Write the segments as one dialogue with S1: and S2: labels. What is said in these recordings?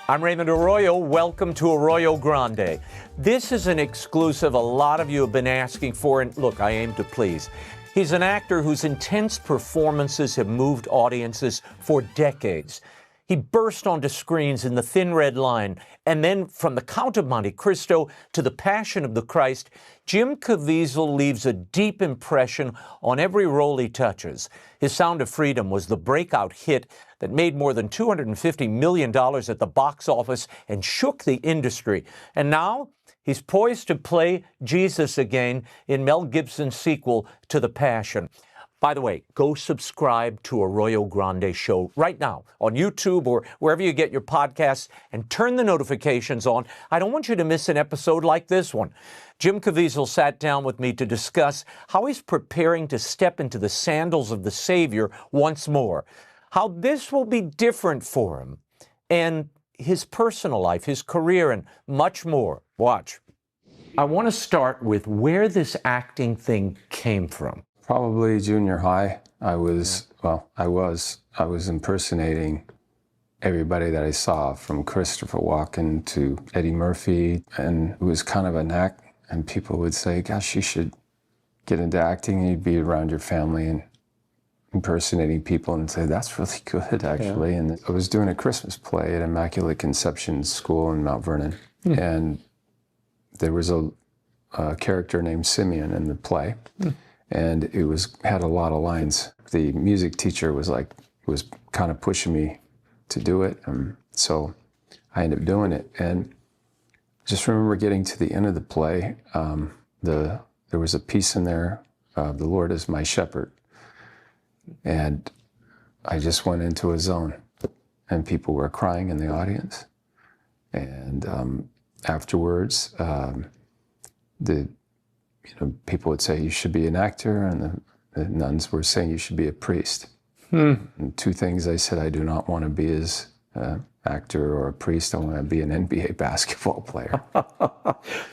S1: I'm Raymond Arroyo. Welcome to Arroyo Grande. This is an exclusive a lot of you have been asking for, and look, I aim to please. He's an actor whose intense performances have moved audiences for decades. He burst onto screens in The Thin Red Line, and then from The Count of Monte Cristo to The Passion of the Christ, Jim Caviezel leaves a deep impression on every role he touches. His Sound of Freedom was the breakout hit that made more than $250 million at the box office and shook the industry. And now he's poised to play Jesus again in Mel Gibson's sequel to The Passion. By the way, go subscribe to Arroyo Grande Show right now on YouTube or wherever you get your podcasts and turn the notifications on. I don't want you to miss an episode like this one. Jim Caviezel sat down with me to discuss how he's preparing to step into the sandals of the Savior once more, how this will be different for him, and his personal life, his career, and much more. Watch. I want to start with where this acting thing came from.
S2: Probably junior high. I was impersonating everybody that I saw, from Christopher Walken to Eddie Murphy, and it was kind of a knack, and people would say, gosh, you should get into acting, and you'd be around your family and impersonating people and say, that's really good, actually. Yeah. And I was doing a Christmas play at Immaculate Conception School in Mount Vernon, and there was a character named Simeon in the play. And it had a lot of lines. The music teacher was kind of pushing me to do it, so I ended up doing it. And just remember getting to the end of the play, there was a piece in there, the Lord is my shepherd, and I just went into a zone, and people were crying in the audience. And afterwards, people would say you should be an actor, and the nuns were saying you should be a priest. And two things I said I do not want to be as an actor or a priest. I want to be an NBA basketball player.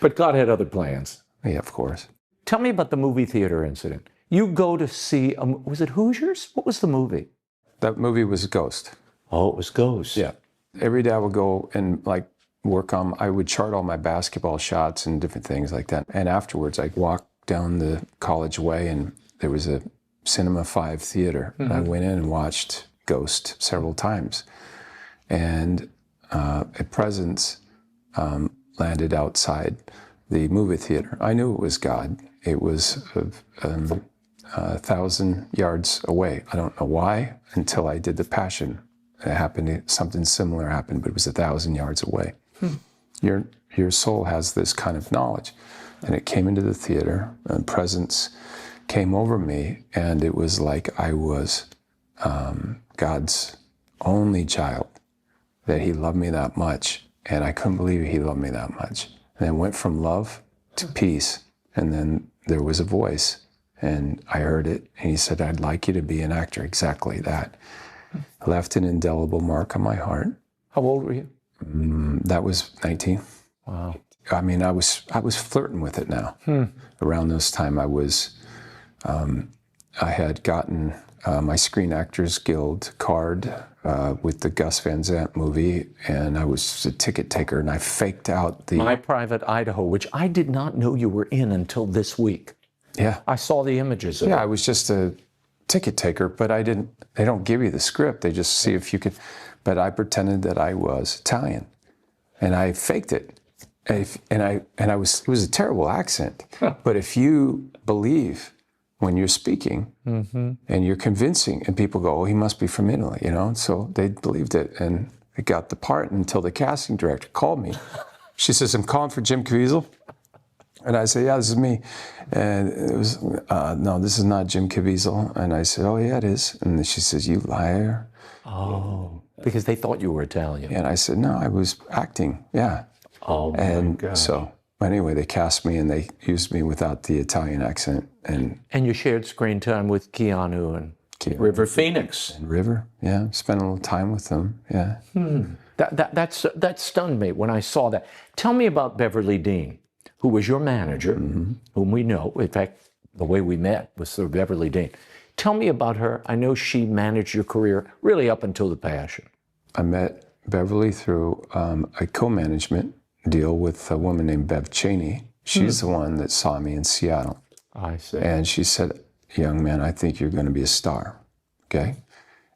S1: But God had other plans.
S2: Yeah, of course.
S1: Tell me about the movie theater incident. You go to see, was it Hoosiers? What was the movie?
S2: That movie was Ghost.
S1: Oh, it was Ghost.
S2: Yeah. Every day I would go and I would chart all my basketball shots and different things like that. And afterwards, I'd walk down the College Way, and there was a Cinema 5 theater. And I went in and watched Ghost several times. And a presence landed outside the movie theater. I knew it was God. It was 1,000 yards away. I don't know why until I did The Passion. It happened, something similar happened, but it was 1,000 yards away. Your soul has this kind of knowledge. And it came into the theater, and presence came over me, and it was like I was God's only child, that he loved me that much, and I couldn't believe he loved me that much. And it went from love to peace, and then there was a voice, and I heard it, and he said, I'd like you to be an actor, exactly that. Left an indelible mark on my heart.
S1: How old were you?
S2: That was 19.
S1: Wow.
S2: I mean, I was flirting with it now. Around this time, I had gotten my Screen Actors Guild card with the Gus Van Sant movie, and I was a ticket taker, and I faked out the...
S1: My Private Idaho, which I did not know you were in until this week.
S2: Yeah.
S1: I saw the images of it.
S2: Yeah, I was just a ticket taker, but they don't give you the script. They just see if you could... But I pretended that I was Italian, and I faked it. It was a terrible accent. But if you believe when you're speaking and you're convincing, and people go, oh, he must be from Italy, so they believed it, and I got the part until the casting director called me. She says, I'm calling for Jim Caviezel. And I said, yeah, this is me. And it was, no, this is not Jim Caviezel. And I said, oh, yeah, it is. And then she says, you liar.
S1: Oh, because they thought you were Italian.
S2: And I said, no, I was acting, yeah.
S1: Oh, my God.
S2: And so, anyway, they cast me, and they used me without the Italian accent. And
S1: you shared screen time with Keanu and River Phoenix.
S2: And River, yeah. Spent a little time with them, yeah.
S1: That stunned me when I saw that. Tell me about Beverly Dean, who was your manager, whom we know. In fact, the way we met was through Beverly Dean. Tell me about her. I know she managed your career really up until The Passion.
S2: I met Beverly through a co-management deal with a woman named Bev Cheney. She's the one that saw me in Seattle.
S1: I see.
S2: And she said, young man, I think you're going to be a star. Okay?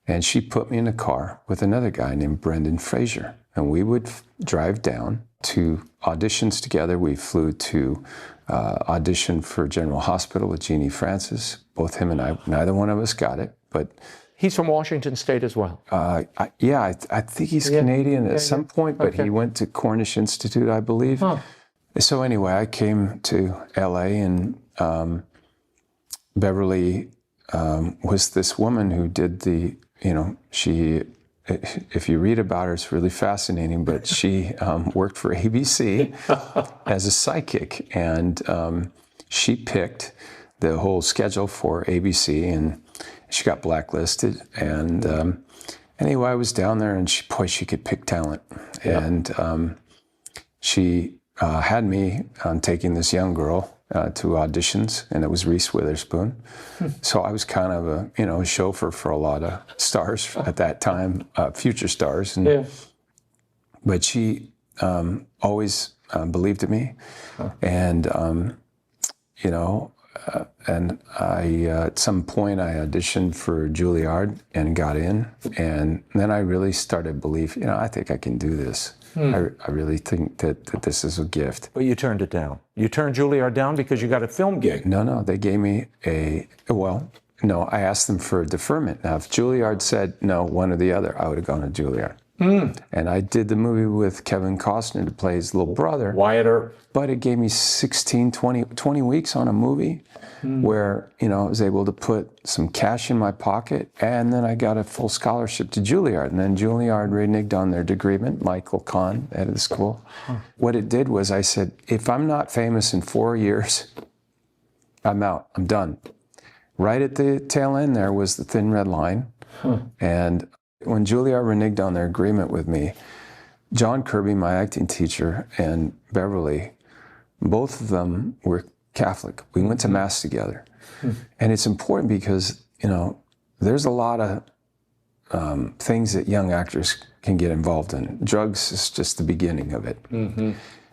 S2: And she put me in a car with another guy named Brendan Fraser. And we would drive down to auditions together. We flew to audition for General Hospital with Jeannie Francis. Both him and I, neither one of us got it, but
S1: He's from Washington State as well.
S2: I think he's Canadian at some point, but he went to Cornish Institute, I believe.
S1: Huh. So
S2: anyway, I came to LA, and Beverly was this woman who did the, she, if you read about her, it's really fascinating, but she worked for ABC as a psychic, and she picked the whole schedule for ABC, and she got blacklisted. And anyway, I was down there, and she could pick talent. Yeah. And she had me taking this young girl to auditions, and it was Reese Witherspoon. So I was kind of a chauffeur for a lot of stars at that time, future stars. And, but she always believed in me, and and I, at some point, I auditioned for Juilliard and got in. And then I really started to believe, I think I can do this. I really think that this is a gift.
S1: But you turned it down. You turned Juilliard down because you got a film gig.
S2: No, they gave me I asked them for a deferment. Now, if Juilliard said no, one or the other, I would have gone to Juilliard. And I did the movie with Kevin Costner to play his little brother.
S1: Wyatt Earp.
S2: But it gave me 16, 20 weeks on a movie where, I was able to put some cash in my pocket, and then I got a full scholarship to Juilliard. And then Juilliard reneged on their agreement, Michael Kahn, head of the school. What it did was I said, if I'm not famous in 4 years, I'm out, I'm done. Right at the tail end there was the Thin Red Line. And when Juilliard reneged on their agreement with me, John Kirby, my acting teacher, and Beverly, both of them were Catholic. We went to Mass together. And it's important because, there's a lot of things that young actors can get involved in. Drugs is just the beginning of it.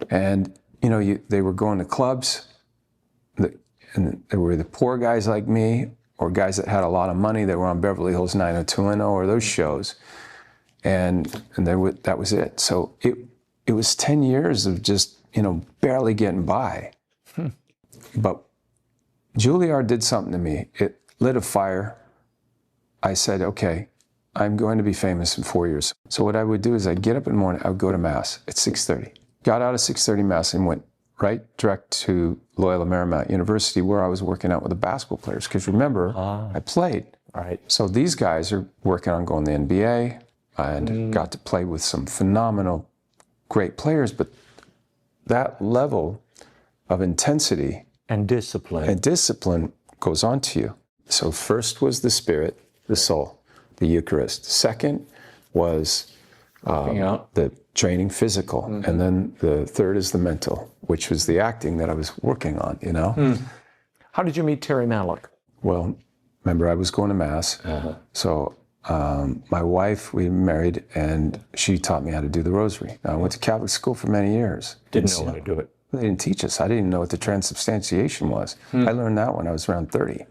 S2: And, they were going to clubs, and there were the poor guys like me, or guys that had a lot of money that were on Beverly Hills 90210 or those shows. And that was it. So it was 10 years of just, barely getting by. But Juilliard did something to me. It lit a fire. I said, okay, I'm going to be famous in 4 years. So what I would do is I'd get up in the morning, I would go to Mass at 6:30. Got out of 6:30 Mass and went direct to Loyola Marymount University, where I was working out with the basketball players. Because remember, I played. Right. So these guys are working on going to the NBA, and got to play with some phenomenal, great players. But that level of intensity
S1: and discipline
S2: goes on to you. So first was the spirit, the soul, the Eucharist. Second was the training, physical. And then the third is the mental, which was the acting that I was working on,
S1: How did you meet Terry Malick?
S2: Well, remember, I was going to Mass. So my wife, we married, and she taught me how to do the rosary. Now, I went to Catholic school for many years.
S1: Didn't know how to do it.
S2: They didn't teach us. I didn't even know what the transubstantiation was. I learned that when I was around 30.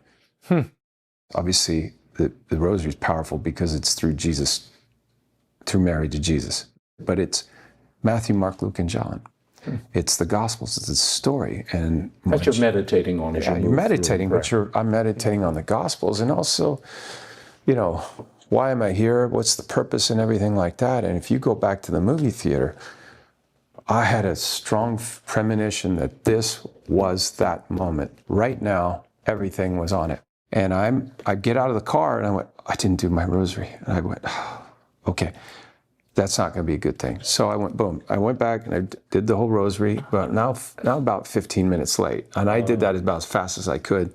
S2: Obviously, the rosary is powerful because it's through Jesus, through Mary to Jesus. But it's Matthew, Mark, Luke, and John. It's the Gospels. It's the story. And
S1: that's you're meditating on as you move
S2: you're meditating,
S1: through,
S2: but I'm meditating on the Gospels. And also, why am I here? What's the purpose and everything like that? And if you go back to the movie theater, I had a strong premonition that this was that moment. Right now, everything was on it. And I get out of the car and I went, I didn't do my rosary. And I went, okay, that's not going to be a good thing. So I went, boom. I went back and I did the whole rosary, but now about 15 minutes late. And I did that about as fast as I could.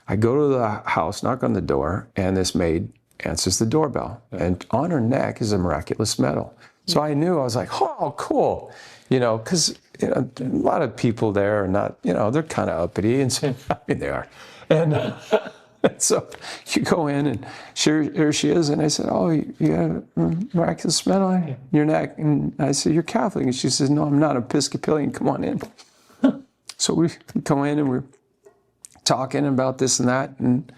S2: I go to the house, knock on the door, and this maid answers the doorbell. And on her neck is a miraculous medal. So I knew, I was like, oh, cool. Because a lot of people there are not, they're kind of uppity, and so, they are. And So you go in and here she is. And I said, oh, you got a miraculous smell on your neck. And I said, you're Catholic. And she says, no, I'm not Episcopalian. Come on in. So we go in and we're talking about this and that. And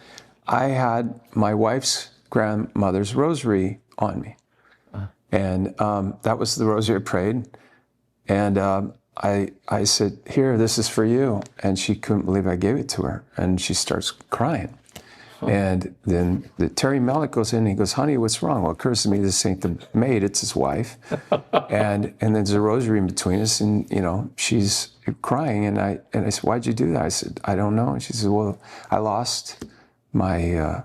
S2: I had my wife's grandmother's rosary on me. And that was the rosary I prayed. And I said, here, this is for you. And she couldn't believe I gave it to her. And she starts crying. And then Terry Malick goes in and he goes, honey, what's wrong? Well, it occurs to me this ain't the maid, it's his wife. and there's a rosary in between us, and she's crying. And I said, why'd you do that? I said, I don't know. And she said, well, I lost my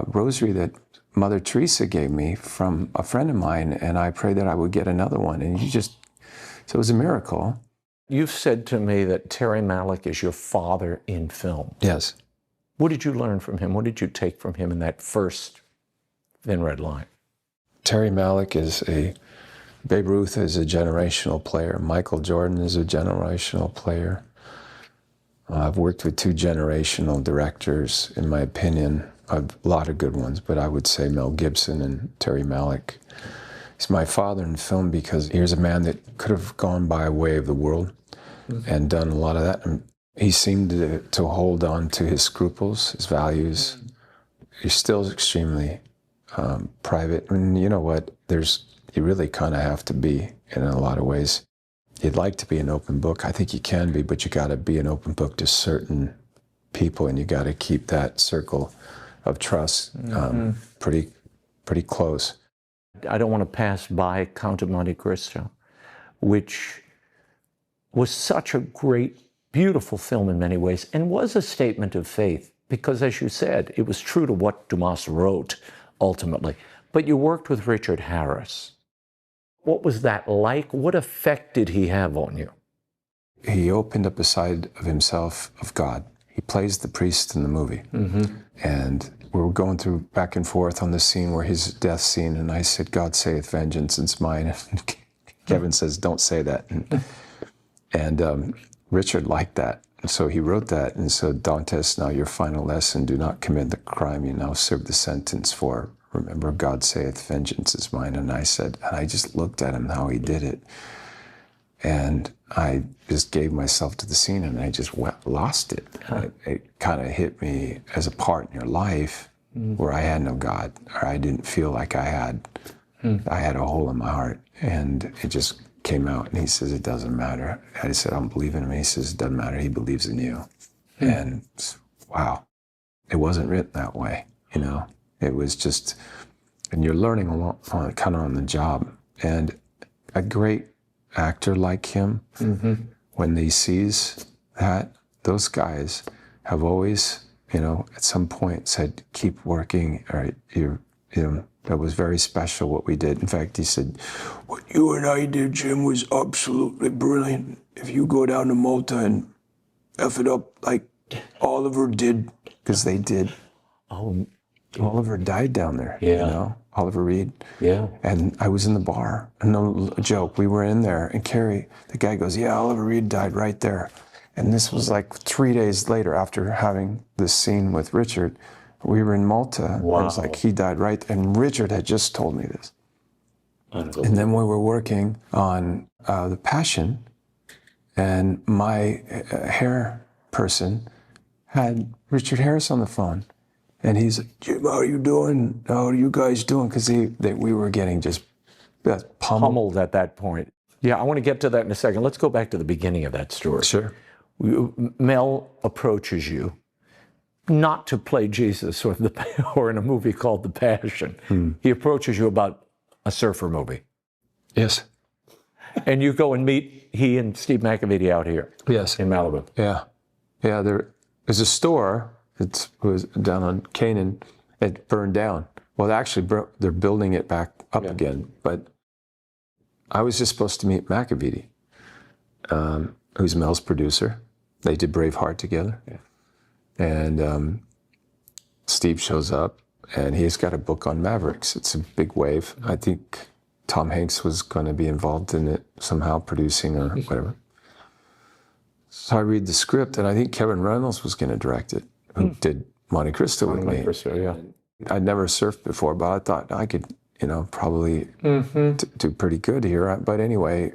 S2: rosary that Mother Teresa gave me from a friend of mine, and I prayed that I would get another one. And so it was a miracle.
S1: You've said to me that Terry Malick is your father in film.
S2: Yes.
S1: What did you learn from him? What did you take from him in that first Thin Red Line?
S2: Terry Malick Babe Ruth is a generational player. Michael Jordan is a generational player. I've worked with 2 generational directors, in my opinion. A lot of good ones, but I would say Mel Gibson and Terry Malick. He's my father in film because here's a man that could have gone by way of the world and done a lot of that. And he seemed to hold on to his scruples, his values. He's still extremely private. And you know what? You really kind of have to be in a lot of ways. You'd like to be an open book. I think you can be, but you got to be an open book to certain people, and you got to keep that circle of trust pretty close.
S1: I don't want to pass by Count of Monte Cristo, which was such a great, beautiful film in many ways, and was a statement of faith, because as you said, it was true to what Dumas wrote ultimately. But you worked with Richard Harris. What was that like? What effect did he have on you?
S2: He opened up a side of himself, of God. He plays the priest in the movie. And we were going through back and forth on the scene where his death scene, and I said, God saith vengeance, it's mine. And Kevin says, don't say that. And Richard liked that. And so he wrote that. And so, Dantes, now your final lesson, do not commit the crime you now serve the sentence for. Remember, God saith vengeance is mine. And I said, and I just looked at him, how he did it. And I just gave myself to the scene, and I just lost it. It kind of hit me as a part in your life where I had no God, or I didn't feel like I had a hole in my heart. And it just came out, and he says, it doesn't matter. I said, I don't believe in him. He says, it doesn't matter. He believes in you. And wow, it wasn't written that way, It was just, and you're learning a lot kind of on the job. And a great actor like him, when he sees that, those guys have always, at some point said, keep working, or that was very special what we did. In fact, he said, what you and I did, Jim, was absolutely brilliant. If you go down to Malta and F it up like Oliver did, because they did.
S1: Oh,
S2: Oliver died down there, Oliver Reed.
S1: Yeah.
S2: And I was in the bar, no joke, we were in there, and Carrie, the guy goes, yeah, Oliver Reed died right there. And this was like 3 days later after having this scene with Richard. We were in Malta.
S1: Wow.
S2: I was like, he died right, and Richard had just told me this. And then we were working on the Passion, and my hair person had Richard Harris on the phone. And he's like, Jim, how are you doing? How are you guys doing? Because we were getting just
S1: pummeled at that point. Yeah, I want to get to that in a second. Let's go back to the beginning of that story.
S2: Sure.
S1: Mel approaches you, not to play Jesus or in a movie called The Passion. He approaches you about a surfer movie.
S2: Yes.
S1: And you go and meet he and Steve McAvity out here.
S2: Yes.
S1: In Malibu.
S2: Yeah. Yeah, there's a store. It was down on Canaan. It burned down. Well, actually, they're building it back up again. But I was just supposed to meet McAvity, who's Mel's producer. They did Braveheart together. Yeah. And Steve shows up, and he's got a book on Mavericks. It's a big wave. I think Tom Hanks was going to be involved in it somehow, producing or whatever. So I read the script, and I think Kevin Reynolds was going to direct it, who did Monte Cristo with me.
S1: Monte Cristo, yeah.
S2: I'd never surfed before, but I thought I could, probably do pretty good here. But anyway,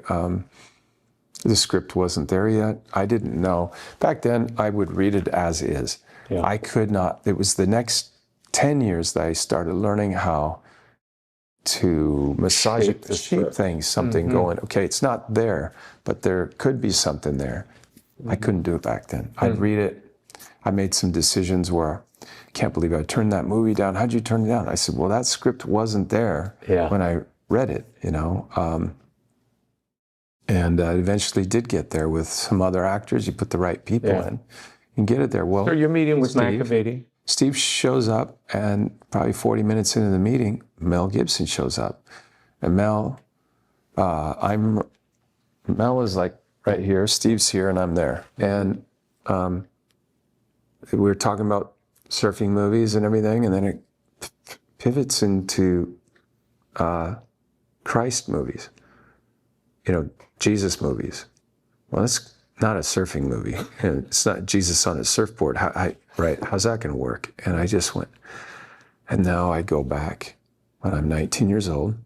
S2: the script wasn't there yet. I didn't know. Back then, I would read it as is.
S1: Yeah.
S2: I could not. It was the next 10 years that I started learning how to massage it, to shape things, something going, okay, it's not there, but there could be something there. I couldn't do it back then. I'd read it. I made some decisions where, I can't believe I turned that movie down. How'd you turn it down? I said, well, that script wasn't there when I read it, and I eventually did get there with some other actors. You put the right people in and get it there. Well,
S1: So you're meeting with Caviezel.
S2: Steve shows up, and probably 40 minutes into the meeting, Mel Gibson shows up. And Mel is like right here, Steve's here, and I'm there. And we were talking about surfing movies and everything, and then it pivots into Christ movies, Jesus movies. Well, it's not a surfing movie, and it's not Jesus on a surfboard. How's that going to work? And I just went, and now I go back when I'm 19 years old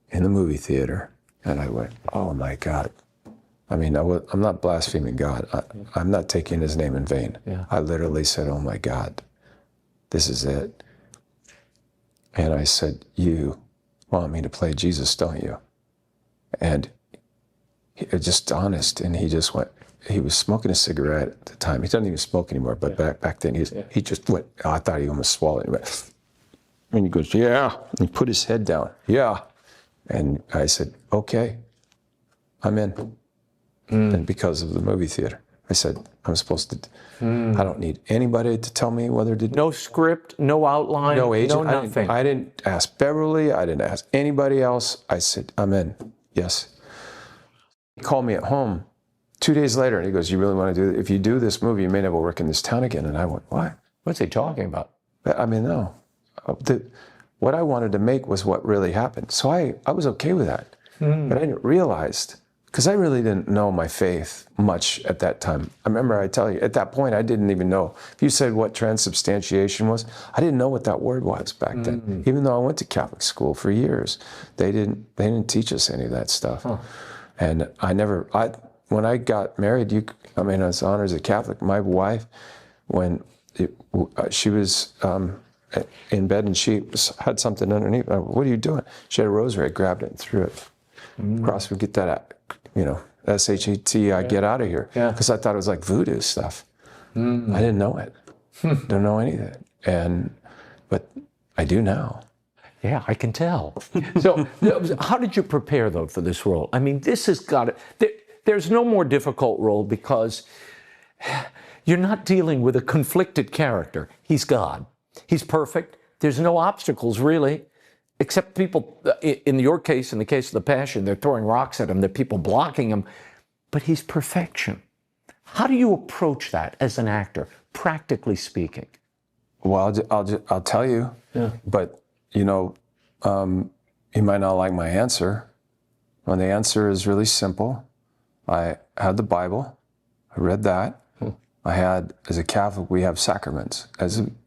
S2: in the movie theater, and I went, oh my God. I mean, I'm not blaspheming God. I'm not taking his name in vain. Yeah. I literally said, oh my God, this is it. And I said, you want me to play Jesus, don't you? And just honest, and he just went, he was smoking a cigarette at the time. He doesn't even smoke anymore, but back then he just went, I thought he almost swallowed it. And he goes, yeah. And he put his head down, yeah. And I said, okay, I'm in. And because of the movie theater, I said, I'm supposed to, I don't need anybody to tell me whether to do.
S1: No script, no outline,
S2: no agent,
S1: no nothing.
S2: I didn't ask Beverly, I didn't ask anybody else. I said, I'm in, yes. He called me at home 2 days later, and he goes, you really want to do it? If you do this movie, you may never work in this town again. And I went, what?
S1: What's he talking about?
S2: I mean, no. What I wanted to make was what really happened. So I was okay with that. But I didn't realize, because I really didn't know my faith much at that time. I remember I tell you, at that point, I didn't even know. If you said what transubstantiation was, I didn't know what that word was back then. Even though I went to Catholic school for years, they didn't teach us any of that stuff. And when I got married, as honored as a Catholic, my wife, when she was in bed and she had something underneath, what are you doing? She had a rosary, I grabbed it and threw it across. We get that out, S-H-E-T, get out of here. Because I thought it was like voodoo stuff. I didn't know it. Don't know anything. But I do now.
S1: Yeah, I can tell. So how did you prepare, though, for this role? I mean, this has got to, there's no more difficult role because you're not dealing with a conflicted character. He's God. He's perfect. There's no obstacles, really, except people, in your case, in the case of the Passion, they're throwing rocks at him. There are people blocking him. But he's perfection. How do you approach that as an actor, practically speaking?
S2: Well, I'll tell you, but you might not like my answer. Well, the answer is really simple. I had the Bible. I read that. I had, as a Catholic, we have sacraments.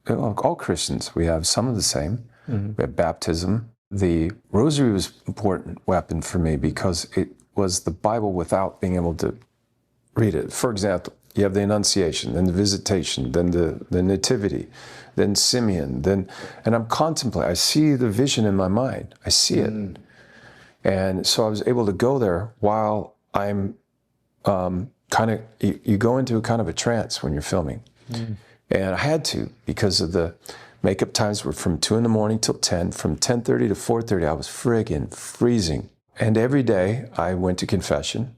S2: All Christians, we have some of the same. We have baptism. The rosary was an important weapon for me because it was the Bible without being able to read it. For example, you have the Annunciation, then the Visitation, then the Nativity, then Simeon, and I'm contemplating. I see the vision in my mind. I see it. And so I was able to go there while I'm you go into kind of a trance when you're filming. And I had to, because of the makeup times were from 2 in the morning till 10. From 10:30 to 4:30, I was friggin' freezing. And every day I went to confession.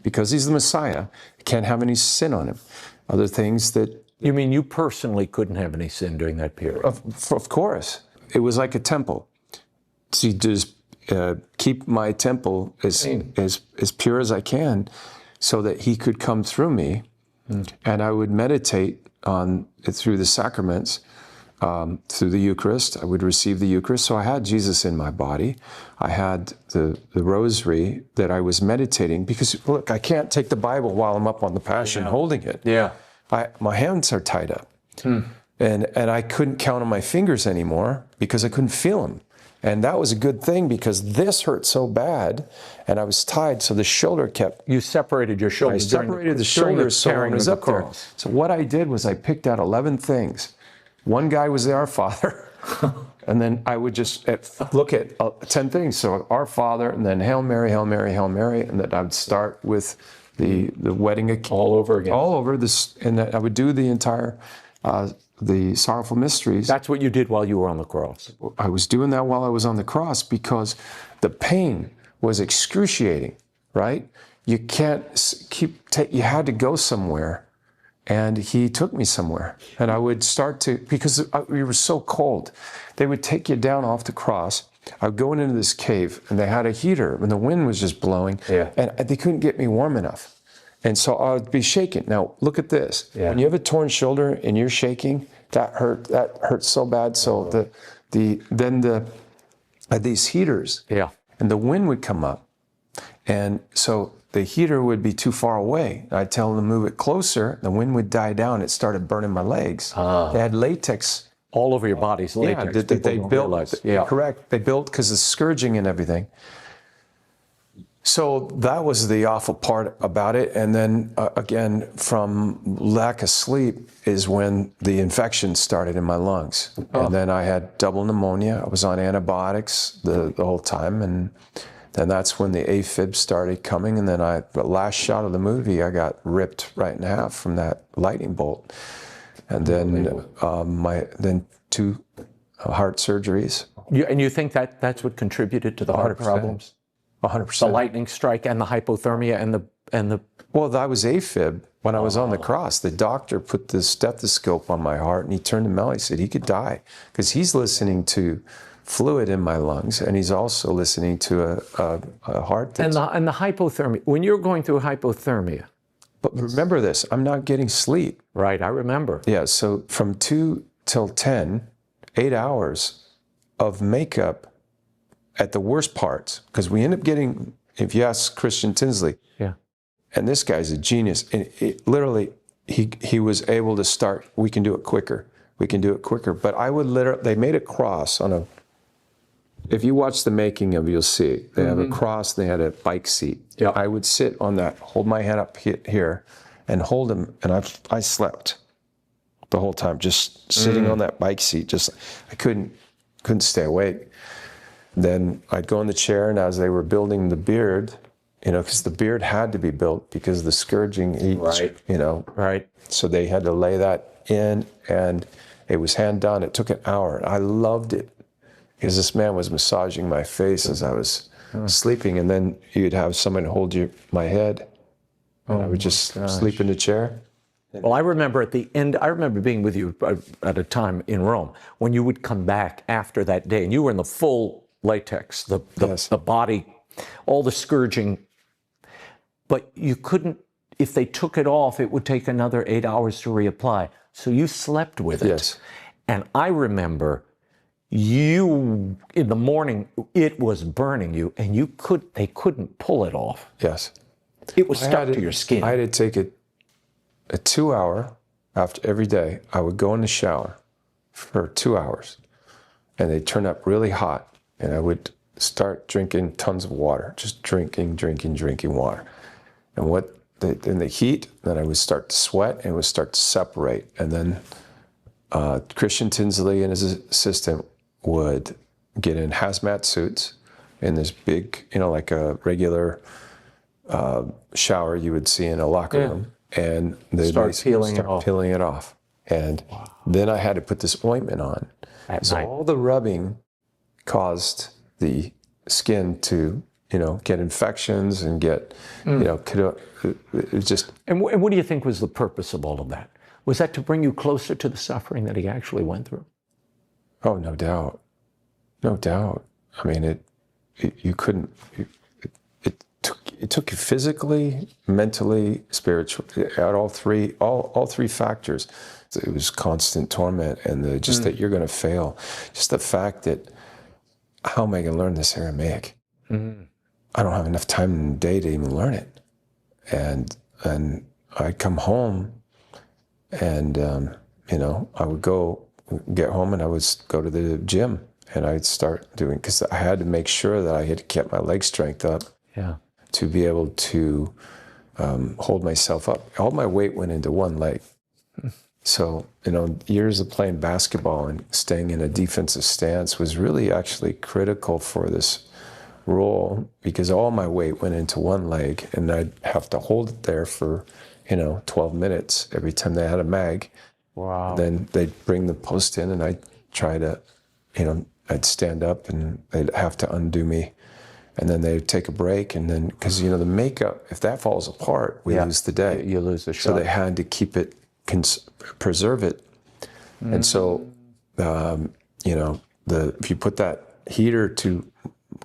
S2: Because he's the Messiah, can't have any sin on him. Other things that...
S1: You mean you personally couldn't have any sin during that period?
S2: Of course. It was like a temple. To just keep my temple as pure as I can so that he could come through me. And I would meditate on it through the sacraments, through the Eucharist. I would receive the Eucharist. So I had Jesus in my body. I had the rosary that I was meditating because, look, I can't take the Bible while I'm up on the Passion holding it. My hands are tied up. And I couldn't count on my fingers anymore because I couldn't feel them. And that was a good thing because this hurt so bad and I was tied, so the shoulder kept...
S1: You separated your shoulders.
S2: I separated the shoulders so I was up there. So what I did was I picked out 11 things. One guy was the Our Father. And then I would just look at 10 things. So Our Father, and then Hail Mary, Hail Mary, Hail Mary. And then I would start with the wedding...
S1: All over again.
S2: All over this. And I would do the entire... the Sorrowful Mysteries.
S1: That's what you did while you were on the cross.
S2: I was doing that while I was on the cross because the pain was excruciating, right? You can't you had to go somewhere, and he took me somewhere. And I would start to, because we were so cold, they would take you down off the cross. I would go into this cave, and they had a heater, and the wind was just blowing, and they couldn't get me warm enough. And so I would be shaking. Now, look at this. When you have a torn shoulder and you're shaking, that hurts so bad. So these heaters, and the wind would come up. And so the heater would be too far away. I'd tell them to move it closer. The wind would die down. It started burning my legs. They had latex.
S1: All over your body's latex.
S2: Yeah, they built. Correct. They built because of scourging and everything. So that was the awful part about it. And then again, from lack of sleep is when the infection started in my lungs. And then I had double pneumonia. I was on antibiotics the whole time. And then that's when the AFib started coming. And then the last shot of the movie, I got ripped right in half from that lightning bolt. And then then 2 heart surgeries.
S1: And you think that's what contributed to the heart problems?
S2: 100%.
S1: The lightning strike and the hypothermia and the...
S2: Well, that was AFib when I was on the cross. The doctor put the stethoscope on my heart and he turned to Mel. He said he could die because he's listening to fluid in my lungs and he's also listening to a heart that's...
S1: And the hypothermia, when you're going through hypothermia...
S2: But remember this, I'm not getting sleep.
S1: Right, I remember.
S2: Yeah, so from 2 till 10, 8 hours of makeup at the worst parts, because we end up getting, if you ask Christian Tinsley, and this guy's a genius, and literally, he was able to start, we can do it quicker, but I would they made a cross on if you watch the making of, you'll see, they have a cross, they had a bike seat. I would sit on that, hold my hand up here, and hold him, and I slept the whole time, just sitting on that bike seat, I couldn't stay awake. Then I'd go in the chair, and as they were building the beard, because the beard had to be built because of the scourging
S1: Right.
S2: So they had to lay that in, and it was hand done. It took an hour. I loved it because this man was massaging my face as I was sleeping, and then you'd have someone hold my head, and I would just sleep in the chair.
S1: Well, I remember at the end, I remember being with you at a time in Rome when you would come back after that day, and you were in the full latex, the body, all the scourging, but you couldn't, if they took it off, it would take another 8 hours to reapply. So you slept with it.
S2: Yes.
S1: And I remember you, in the morning, it was burning you, and they couldn't pull it off.
S2: Yes.
S1: It was stuck to your skin.
S2: I had to take a 2 hour after every day. I would go in the shower for 2 hours, and they'd turn up really hot. And I would start drinking tons of water, just drinking water. And in the heat, then I would start to sweat and it would start to separate. And then Christian Tinsley and his assistant would get in hazmat suits in this big, like a regular shower you would see in a locker room. And they'd start peeling it off. And then I had to put this ointment on. So all the rubbing caused the skin to, get infections and get, it just...
S1: And what do you think was the purpose of all of that? Was that to bring you closer to the suffering that he actually went through?
S2: Oh, no doubt. No doubt. I mean, you couldn't... It took you physically, mentally, spiritually, at all three factors. It was constant torment, and that you're going to fail. Just the fact that, how am I going to learn this Aramaic? I don't have enough time in the day to even learn it. And I'd come home, and you know, I would go get home and I would go to the gym and I'd start doing, because I had to make sure that I had kept my leg strength up to be able to hold myself up. All my weight went into one leg. So, you know, years of playing basketball and staying in a defensive stance was really actually critical for this role, because all my weight went into one leg and I'd have to hold it there for, you know, 12 minutes every time they had a mag.
S1: Wow.
S2: Then they'd bring the post in and I'd try to, you know, I'd stand up and they'd have to undo me. And then they'd take a break, and then, because, you know, the makeup, if that falls apart, we lose the day.
S1: You lose the shot.
S2: So they had to keep it, preserve it. And so, you know, if you put that heater too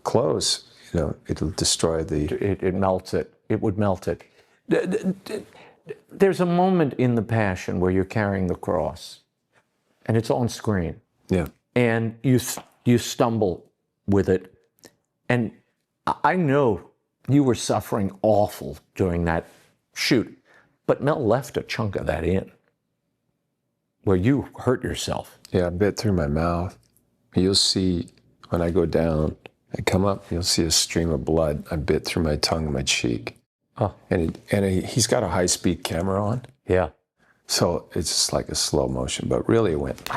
S2: close, you know, it'll destroy the...
S1: It melts it. It would melt it. There's a moment in the Passion where you're carrying the cross, and it's on screen.
S2: Yeah.
S1: And you stumble with it. And I know you were suffering awful during that shoot, but Mel left a chunk of that in, where you hurt yourself.
S2: Yeah, I bit through my mouth. You'll see when I go down, I come up, you'll see a stream of blood. I bit through my tongue and my cheek.
S1: Oh.
S2: And he's got a high-speed camera on.
S1: Yeah.
S2: So it's just like a slow motion, but really it went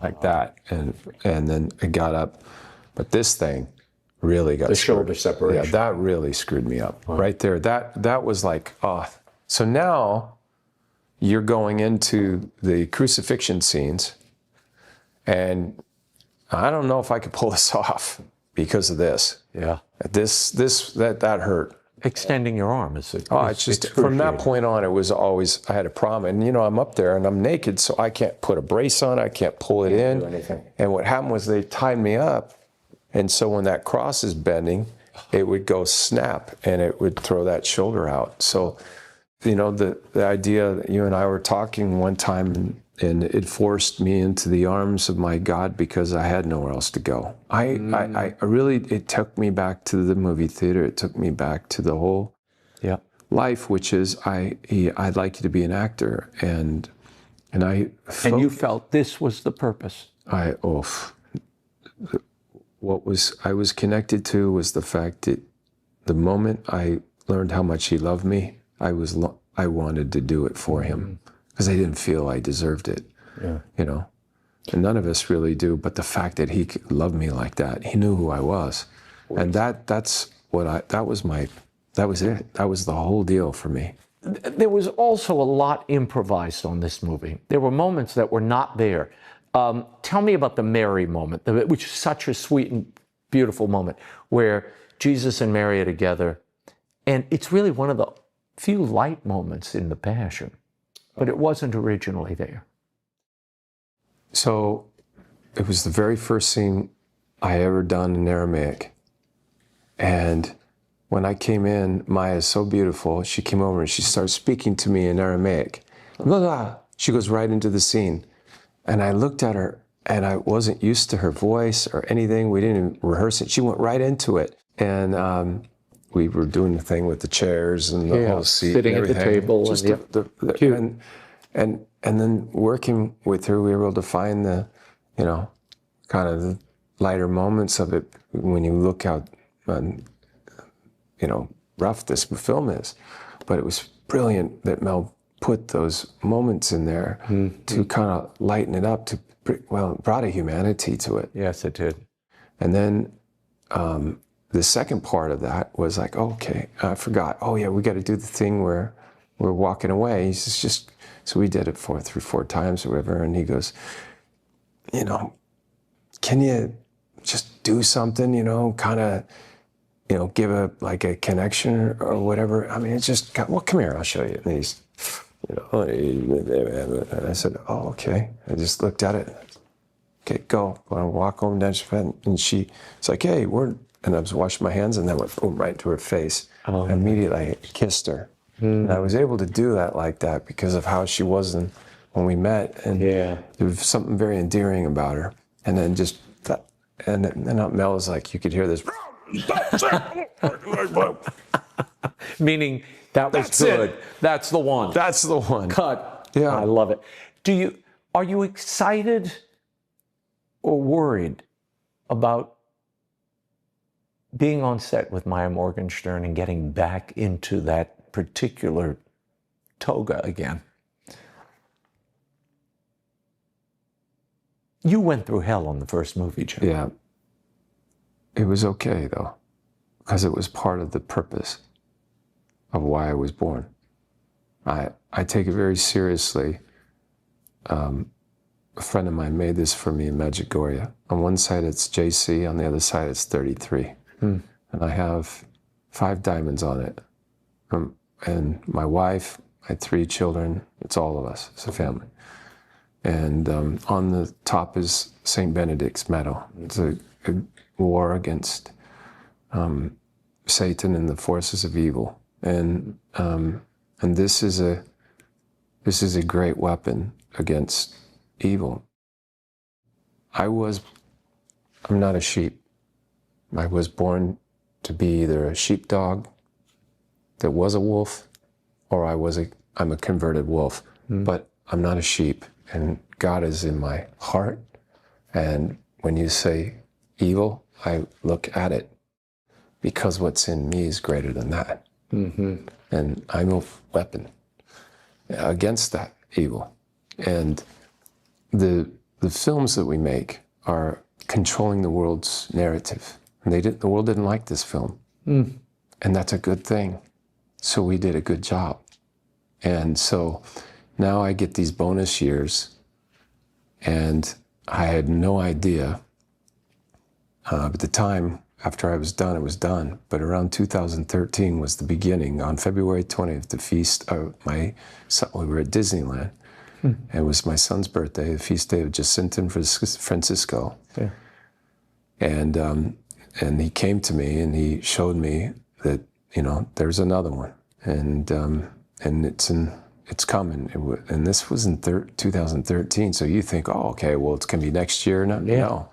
S2: like that. And then I got up. But this thing really got
S1: the shoulder separation.
S2: Yeah, that really screwed me up. Right there. That was like, oh. So now you're going into the crucifixion scenes, and I don't know if I could pull this off because of this.
S1: Yeah.
S2: That hurt.
S1: Extending your arm is
S2: it's just, from that point on, it was always, I had a problem. And, you know, I'm up there and I'm naked, so I can't put a brace on, I can't pull it in.
S1: Do anything.
S2: And what happened was they tied me up. And so when that cross is bending, it would go snap and it would throw that shoulder out. So, you know, the idea that you and I were talking one time, and it forced me into the arms of my God because I had nowhere else to go. I really, it took me back to the movie theater. It took me back to the whole life, which is, I'd like you to be an actor. And I felt,
S1: and you felt this was the purpose.
S2: What I was connected to was the fact that the moment I learned how much he loved me, I wanted to do it for him. Because I didn't feel I deserved it, you know, and none of us really do. But the fact that he loved me like that, he knew who I was, and that was it. That was the whole deal for me.
S1: There was also a lot improvised on this movie. There were moments that were not there. Tell me about the Mary moment, which is such a sweet and beautiful moment, where Jesus and Mary are together, and it's really one of the few light moments in the Passion. But it wasn't originally there.
S2: So it was the very first scene I ever done in Aramaic. And when I came in, Maya's so beautiful. She came over and she started speaking to me in Aramaic. Blah, blah. She goes right into the scene. And I looked at her and I wasn't used to her voice or anything. We didn't even rehearse it. She went right into it. And we were doing the thing with the chairs and the whole seat,
S1: sitting
S2: and
S1: at the table,
S2: just and then working with her, we were able to find the, you know, kind of the lighter moments of it when you look how, you know, rough this film is. But it was brilliant that Mel put those moments in there to kind of lighten it up. It brought a humanity to it.
S1: Yes, it did.
S2: And then the second part of that was like, okay, I forgot. Oh yeah, we got to do the thing where we're walking away. He's just, so we did it 4 times or whatever. And he goes, you know, can you just do something, you know, kind of, you know, give a connection or whatever. I mean, it's just, well, come here, I'll show you. And he's, you know, and I said, oh, okay. I just looked at it. Okay, go. I walk home down to bed. And she's like, hey, and I was washing my hands and then went boom, right to her face. Oh. And immediately I kissed her. And I was able to do that like that because of how she was when we met. And there was something very endearing about her. And then just that, and then Mel was like, you could hear this.
S1: Meaning that was good. That's the one.
S2: That's the one.
S1: Cut.
S2: Yeah.
S1: I love it. Are you excited or worried about being on set with Maya Morgenstern and getting back into that particular toga again? You went through hell on the first movie, Jim.
S2: Yeah. It was okay, though, because it was part of the purpose of why I was born. I take it very seriously. A friend of mine made this for me in Medjugorje. On one side it's JC, on the other side it's 33. And I have 5 diamonds on it. And my wife, I had 3 children, it's all of us, it's a family. And on the top is St. Benedict's medal. It's a war against Satan and the forces of evil. And this is a great weapon against evil. I'm not a sheep. I was born to be either a sheepdog that was a wolf, or I'm a converted wolf. But I'm not a sheep, and God is in my heart. And when you say evil, I look at it, because what's in me is greater than that. And I'm a weapon against that evil. And the films that we make are controlling the world's narrative. And the world didn't like this film. And that's a good thing. So we did a good job. And so now I get these bonus years, and I had no idea. At the time, after I was done, it was done. But around 2013 was the beginning. On February 20th, the feast of my son, we were at Disneyland. It was my son's birthday, the feast day of Jacinta Francisco. Yeah. And he came to me and he showed me that, there's another one. And it's coming. And this was in 2013. So you think, oh, okay, well, it's going to be next year. No.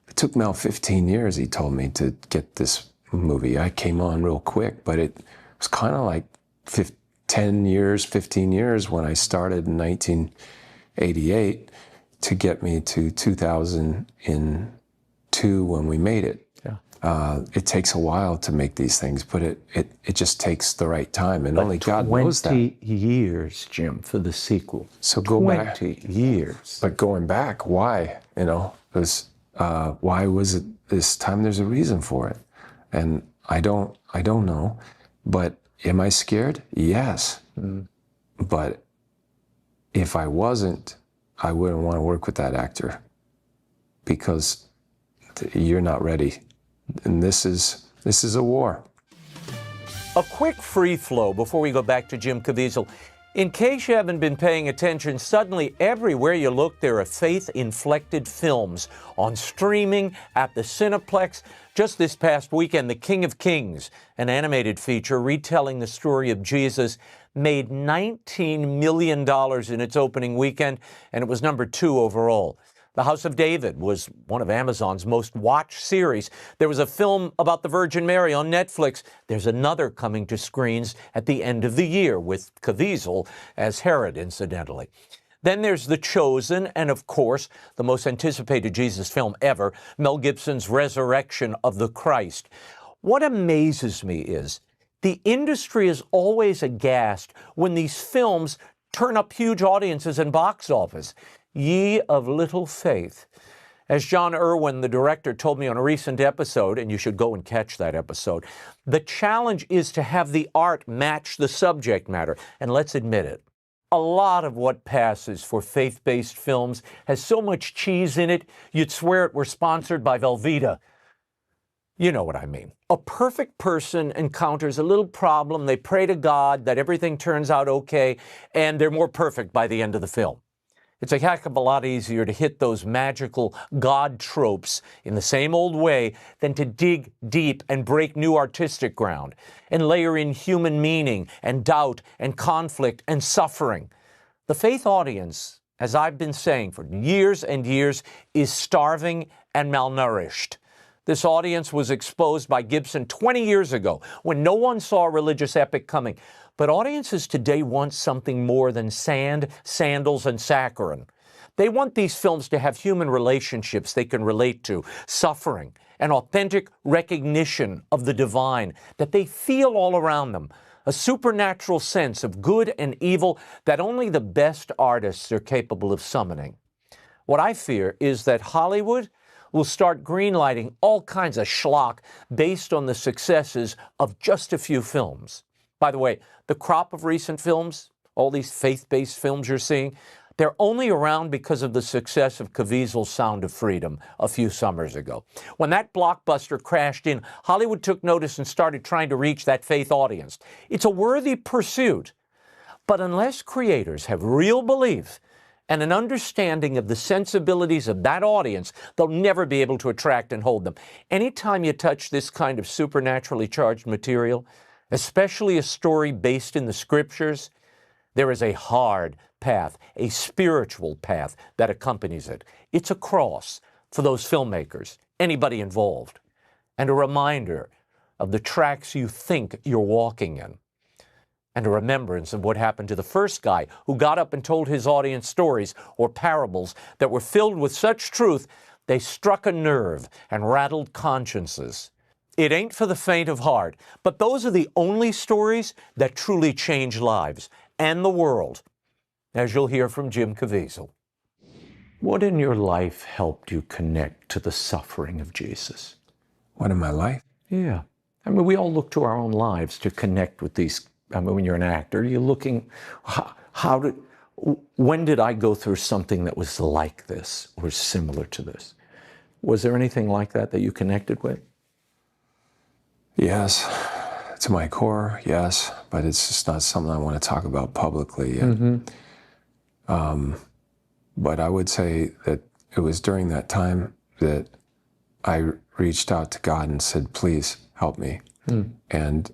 S2: It took Mel 15 years, he told me, to get this movie. I came on real quick, but it was kind of like 15 years when I started in 1988 to get me to 2002 when we made it. Yeah. It takes a while to make these things, but it just takes the right time, and only God knows that.
S1: 20 years, Jim, for the sequel.
S2: So go back.
S1: 20 years.
S2: But going back, why? Why was it this time? There's a reason for it. And I don't know. But am I scared? Yes. But if I wasn't, I wouldn't want to work with that actor, because you're not ready. And this is a war.
S1: A quick free flow before we go back to Jim Caviezel. In case you haven't been paying attention, suddenly everywhere you look, there are faith-inflected films on streaming, at the Cineplex. Just this past weekend, The King of Kings, an animated feature retelling the story of Jesus, made $19 million in its opening weekend, and it was number 2 overall. The House of David was one of Amazon's most watched series. There was a film about the Virgin Mary on Netflix. There's another coming to screens at the end of the year with Caviezel as Herod, incidentally. Then there's The Chosen, and of course, the most anticipated Jesus film ever, Mel Gibson's Resurrection of the Christ. What amazes me is the industry is always aghast when these films turn up huge audiences and box office. Ye of little faith. As John Irwin, the director, told me on a recent episode, and you should go and catch that episode, the challenge is to have the art match the subject matter. And let's admit it, a lot of what passes for faith-based films has so much cheese in it, you'd swear it were sponsored by Velveeta. You know what I mean. A perfect person encounters a little problem, they pray to God that everything turns out okay, and they're more perfect by the end of the film. It's a heck of a lot easier to hit those magical God tropes in the same old way than to dig deep and break new artistic ground and layer in human meaning and doubt and conflict and suffering. The faith audience, as I've been saying for years and years, is starving and malnourished. This audience was exposed by Gibson 20 years ago when no one saw a religious epic coming. But audiences today want something more than sand, sandals, and saccharin. They want these films to have human relationships they can relate to, suffering, an authentic recognition of the divine that they feel all around them, a supernatural sense of good and evil that only the best artists are capable of summoning. What I fear is that Hollywood will start greenlighting all kinds of schlock based on the successes of just a few films. By the way, the crop of recent films, all these faith-based films you're seeing, they're only around because of the success of Caviezel's Sound of Freedom a few summers ago. When that blockbuster crashed in, Hollywood took notice and started trying to reach that faith audience. It's a worthy pursuit, but unless creators have real belief and an understanding of the sensibilities of that audience, they'll never be able to attract and hold them. Anytime you touch this kind of supernaturally charged material, especially a story based in the scriptures, there is a hard path, a spiritual path that accompanies it. It's a cross for those filmmakers, anybody involved, and a reminder of the tracks you think you're walking in, and a remembrance of what happened to the first guy who got up and told his audience stories or parables that were filled with such truth they struck a nerve and rattled consciences. It ain't for the faint of heart, but those are the only stories that truly change lives and the world, as you'll hear from Jim Caviezel. What in your life helped you connect to the suffering of Jesus?
S2: What in my life?
S1: Yeah. I mean, we all look to our own lives to connect with these. I mean, when you're an actor, you're looking, when did I go through something that was like this or similar to this? Was there anything like that that you connected with?
S2: Yes. To my core, yes, but it's just not something I want to talk about publicly yet. But I would say that it was during that time that I reached out to God and said, please help me. And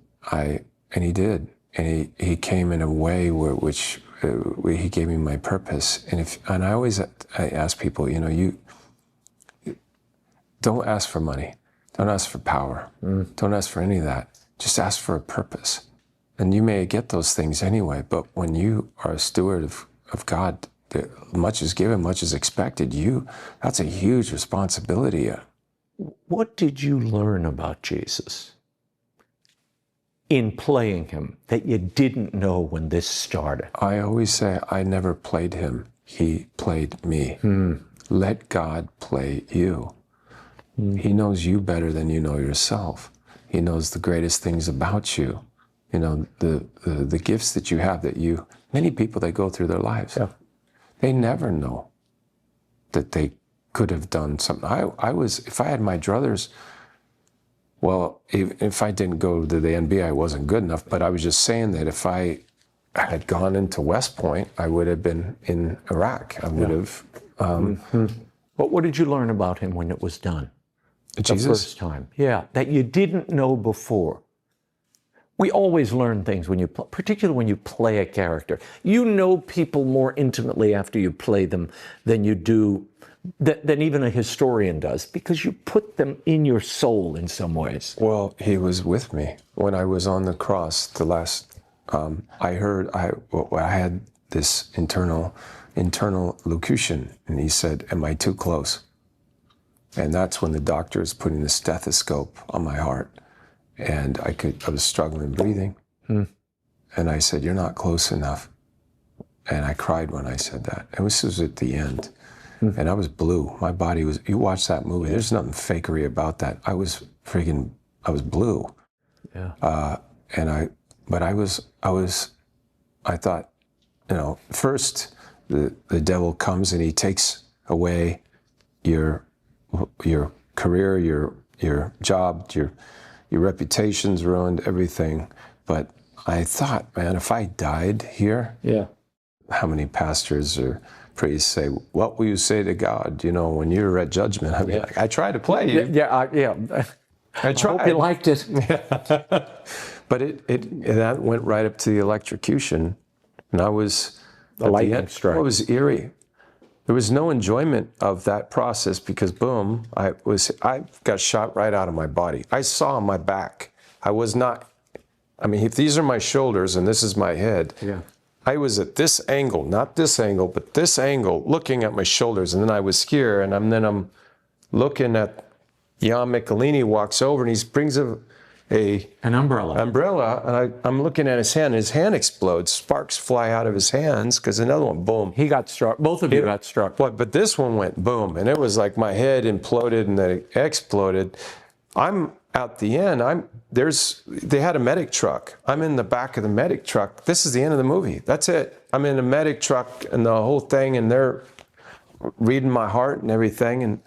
S2: he did. And he came in a way where he gave me my purpose. And I ask people, you don't ask for money. Don't ask for power. Don't ask for any of that. Just ask for a purpose. And you may get those things anyway, but when you are a steward of God, much is given, much is expected. That's a huge responsibility.
S1: What did you learn about Jesus in playing him that you didn't know when this started?
S2: I always say, I never played him. He played me. Let God play you. He knows you better than you know yourself. He knows the greatest things about you. The gifts that you have many people, they go through their lives.
S1: Yeah.
S2: They never know that they could have done something. If I had my druthers, well, if I didn't go to the NB, I wasn't good enough, but I was just saying that if I had gone into West Point, I would have been in Iraq. I would have.
S1: But what did you learn about him when it was done?
S2: Jesus?
S1: The first time. Yeah, that you didn't know before. We always learn things particularly when you play a character. You know people more intimately after you play them than you do, than even a historian does, because you put them in your soul in some ways.
S2: Well, he was with me when I was on the cross. The last, I had this internal locution, and he said, "Am I too close?" And that's when the doctor is putting the stethoscope on my heart. And I was struggling breathing. And I said, "You're not close enough." And I cried when I said that. And this was at the end. And I was blue. My body was, you watch that movie, there's nothing fakery about that. I was blue.
S1: Yeah.
S2: I thought, first the devil comes and he takes away your career, your job, your reputation's ruined, everything. But I thought, man, if I died here, how many pastors or priests say, "What will you say to God?" when you're at judgment. I mean, I tried to play you. I tried.
S1: I hope you liked it.
S2: But that went right up to the electrocution, and I was
S1: the lightning strike.
S2: It was eerie. There was no enjoyment of that process because, boom, I got shot right out of my body. I saw my back. I was not. I mean, if these are my shoulders and this is my head, I was at this angle, not this angle, but this angle, looking at my shoulders. And then I was here, and I'm looking at Jan Michelini walks over, and he brings an umbrella, and I'm looking at his hand, and his hand explodes. Sparks fly out of his hands, because another one, boom.
S1: He got struck. Both of you got struck.
S2: But this one went boom, and it was like my head imploded, and then it exploded. I'm at the end. They had a medic truck. I'm in the back of the medic truck. This is the end of the movie. That's it. I'm in a medic truck and the whole thing, and they're reading my heart and everything.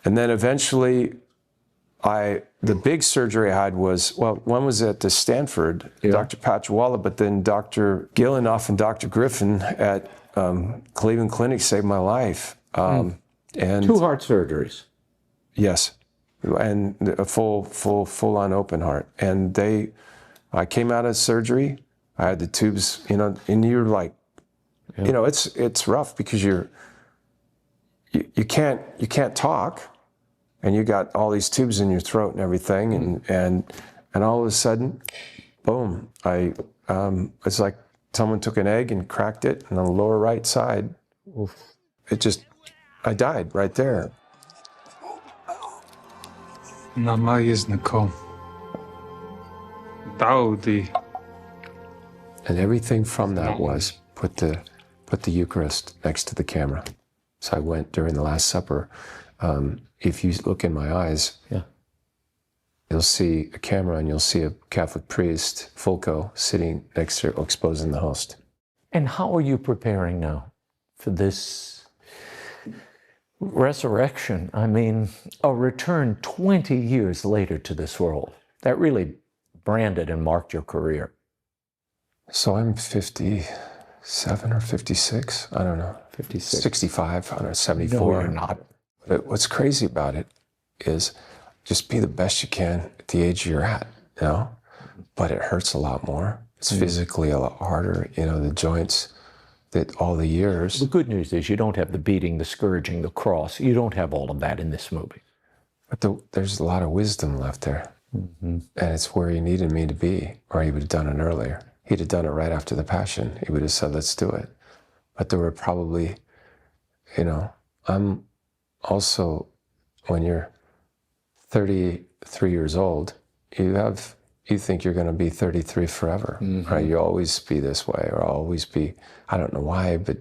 S2: And then eventually, the big surgery I had was, one was at the Stanford, Dr. Patriwalla, but then Dr. Gillenoff and Dr. Griffin at Cleveland Clinic saved my life. And
S1: 2 heart surgeries.
S2: Yes. And a full-on open heart. And I came out of surgery. I had the tubes, and you're like, it's rough because you can't talk, and you got all these tubes in your throat and everything, and all of a sudden, boom! It's like someone took an egg and cracked it, and on the lower right side, I died right there. And everything from that was put the Eucharist next to the camera. So I went during the Last Supper. If you look in my eyes, you'll see a camera, and you'll see a Catholic priest, Fulco, sitting next to exposing the host.
S1: And how are you preparing now for this resurrection? I mean, a return 20 years later to this world. That really branded and marked your career.
S2: So I'm 57 or 56, I don't know.
S1: 56.
S2: 65, I don't know, 74.
S1: No, you're not.
S2: But what's crazy about it is just be the best you can at the age you're at, But it hurts a lot more. It's physically a lot harder, the joints, that all the years.
S1: The good news is you don't have the beating, the scourging, the cross. You don't have all of that in this movie.
S2: But there's a lot of wisdom left there. And it's where he needed me to be, or he would have done it earlier. He'd have done it right after the Passion. He would have said, let's do it. But there were probably, I'm also, when you're 33 years old, you think you're going to be 33 forever, right? You always be this way, or always be, I don't know why, but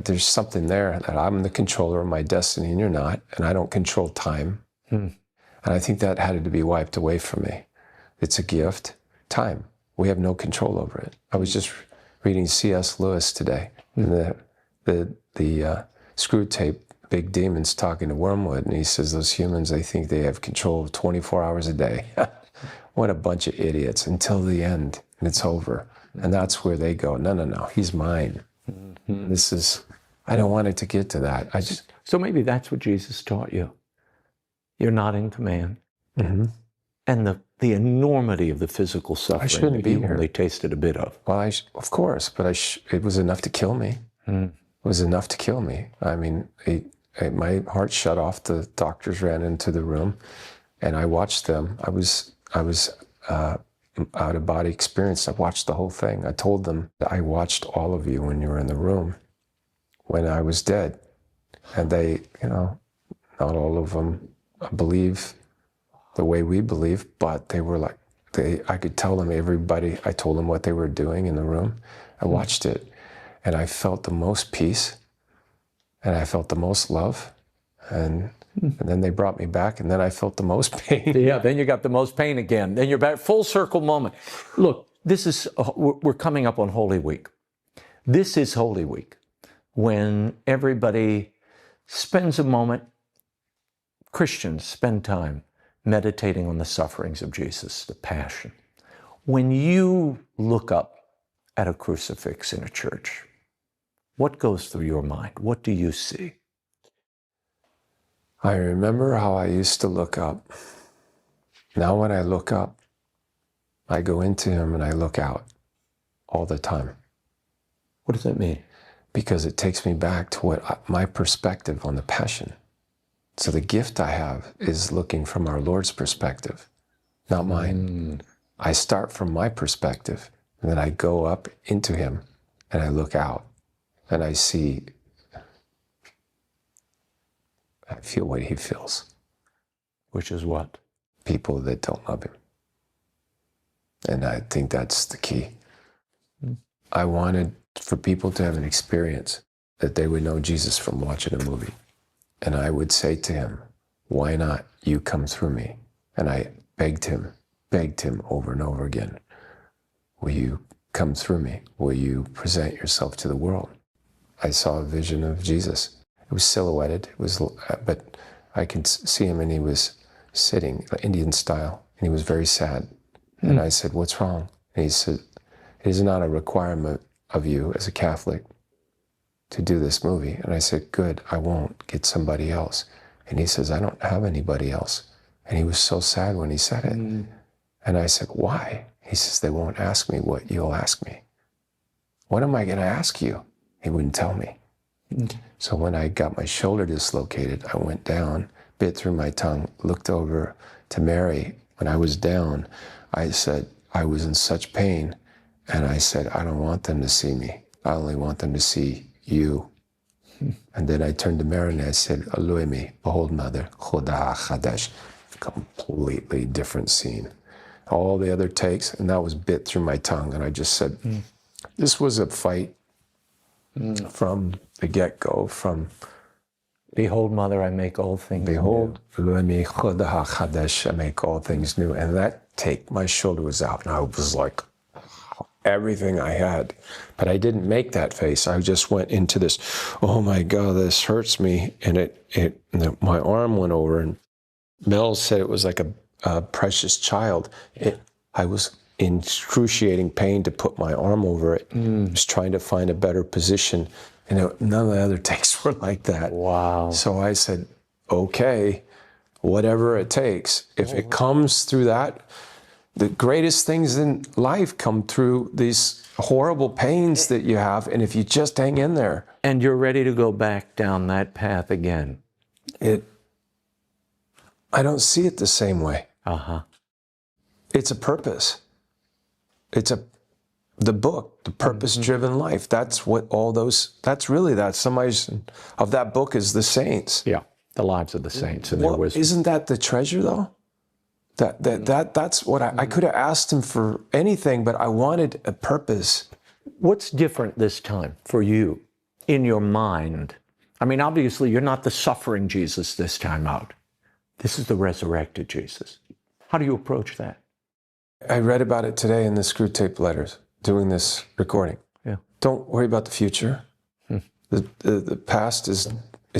S2: there's something there that I'm the controller of my destiny and you're not, and I don't control time. And I think that had to be wiped away from me. It's a gift. Time. We have no control over it. I was just reading C.S. Lewis today, and the screw tape, Big Demons, talking to Wormwood, and he says those humans, they think they have control of 24 hours a day. What a bunch of idiots, until the end, and it's over. And that's where they go, no, he's mine. I don't want it to get to that.
S1: So maybe that's what Jesus taught you. You're not in command. And the enormity of the physical suffering
S2: I shouldn't be
S1: you
S2: here.
S1: only tasted a bit of.
S2: Well, of course, but it was enough to kill me. It was enough to kill me. I mean, my heart shut off. The doctors ran into the room, and I watched them. I was out-of-body experience. I watched the whole thing. I told them, I watched all of you when you were in the room when I was dead. And they, not all of them believe the way we believe, but they were like, I could tell them I told them what they were doing in the room. I watched it, and I felt the most peace, and I felt the most love, and then they brought me back, and then I felt the most pain.
S1: Yeah, then you got the most pain again. Then you're back, full circle moment. Look, we're coming up on Holy Week. This is Holy Week, when everybody spends a moment, Christians spend time meditating on the sufferings of Jesus, the Passion. When you look up at a crucifix in a church, what goes through your mind? What do you see?
S2: I remember how I used to look up. Now when I look up, I go into him and I look out all the time.
S1: What does that mean?
S2: Because it takes me back to my perspective on the Passion. So the gift I have is looking from our Lord's perspective, not mine. I start from my perspective, And then I go up into him and I look out and I feel what he feels.
S1: Which is what?
S2: People that don't love him. And I think that's the key. I wanted for people to have an experience that they would know Jesus from watching a movie. And I would say to him, why not you come through me? And I begged him over and over again, will you come through me? Will you present yourself to the world? I saw a vision of Jesus. It was silhouetted, but I could see him, and he was sitting Indian style, and he was very sad. And I said, what's wrong? And he said, it is not a requirement of you as a Catholic to do this movie. And I said, good, I won't, get somebody else. And he says, I don't have anybody else. And he was so sad when he said it. And I said, why? He says, they won't ask me what you'll ask me. What am I going to ask you? He wouldn't tell me. So when I got my shoulder dislocated, I went down, bit through my tongue, looked over to Mary. When I was down, I said, I was in such pain. And I said, I don't want them to see me. I only want them to see you. And then I turned to Mary and I said, Aluimi, behold mother, Khoda Chadash. Completely different scene. All the other takes, and that was bit through my tongue. And I just said, this was a fight from the get-go, from
S1: Behold, mother, I make all things
S2: behold, Aluimi, Khoda Chadash, I make all things new. And that take, my shoulder was out, and I was like, everything I had. But I didn't make that face. I just went into this, oh my God, this hurts me. And my arm went over, and Mel said it was like a precious child. I was in excruciating pain to put my arm over it. I was trying to find a better position. And none of the other takes were like that.
S1: Wow.
S2: So I said, okay, whatever it takes. If it comes through that, the greatest things in life come through these horrible pains that you have, and if you just hang in there.
S1: And you're ready to go back down that path again.
S2: I don't see it the same way.
S1: Uh-huh.
S2: It's a purpose. The book, The Purpose-Driven Life. That's what that summation of that book is the saints.
S1: Yeah, the lives of the saints and their wisdom.
S2: Isn't that the treasure, though? That's what I could have asked him for anything, but I wanted a purpose.
S1: What's different this time for you in your mind? I mean, obviously, you're not the suffering Jesus this time out. This is the resurrected Jesus. How do you approach that?
S2: I read about it today in the Screw Tape Letters, doing this recording.
S1: Yeah.
S2: Don't worry about the future. The past is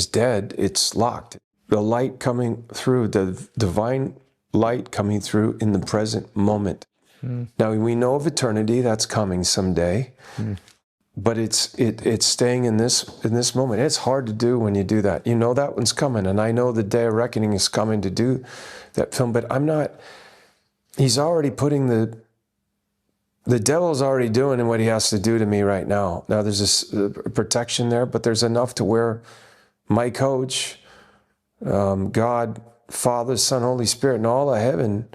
S2: dead. It's locked. The light coming through, the divine light coming through in the present moment. Now, we know of eternity, that's coming someday, but it's staying in this moment. It's hard to do when you do that. You know that one's coming, and I know the day of reckoning is coming to do that film, but he's already putting the devil's already doing what he has to do to me right now. Now, there's this protection there, but there's enough to where my coach, God, Father, Son, Holy Spirit, and all of heaven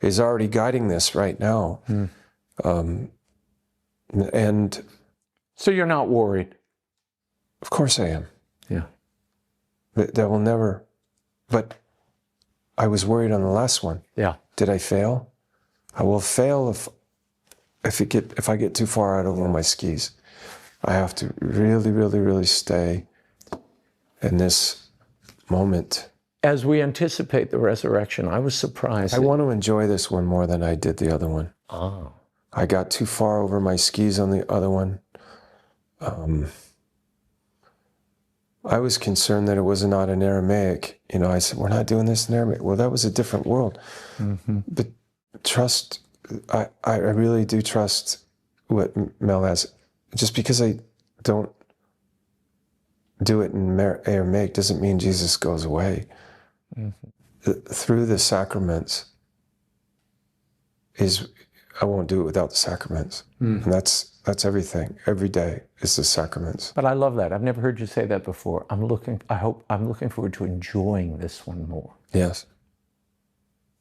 S2: is already guiding this right now. And
S1: so you're not worried?
S2: Of course I am.
S1: Yeah.
S2: That will never, but I was worried on the last one.
S1: Yeah.
S2: Did I fail? I will fail if I get too far out over my skis. I have to really, really, really stay in this moment.
S1: As we anticipate the resurrection, I was surprised.
S2: I want to enjoy this one more than I did the other one.
S1: Oh.
S2: I got too far over my skis on the other one. I was concerned that it was not in Aramaic. I said, we're not doing this in Aramaic. Well, that was a different world. But trust, I really do trust what Mel has. Just because I don't do it in Aramaic doesn't mean Jesus goes away. Through the sacraments I won't do it without the sacraments. And that's everything. Every day is the sacraments.
S1: But I love that. I've never heard you say that before. I'm looking forward to enjoying this one more.
S2: Yes.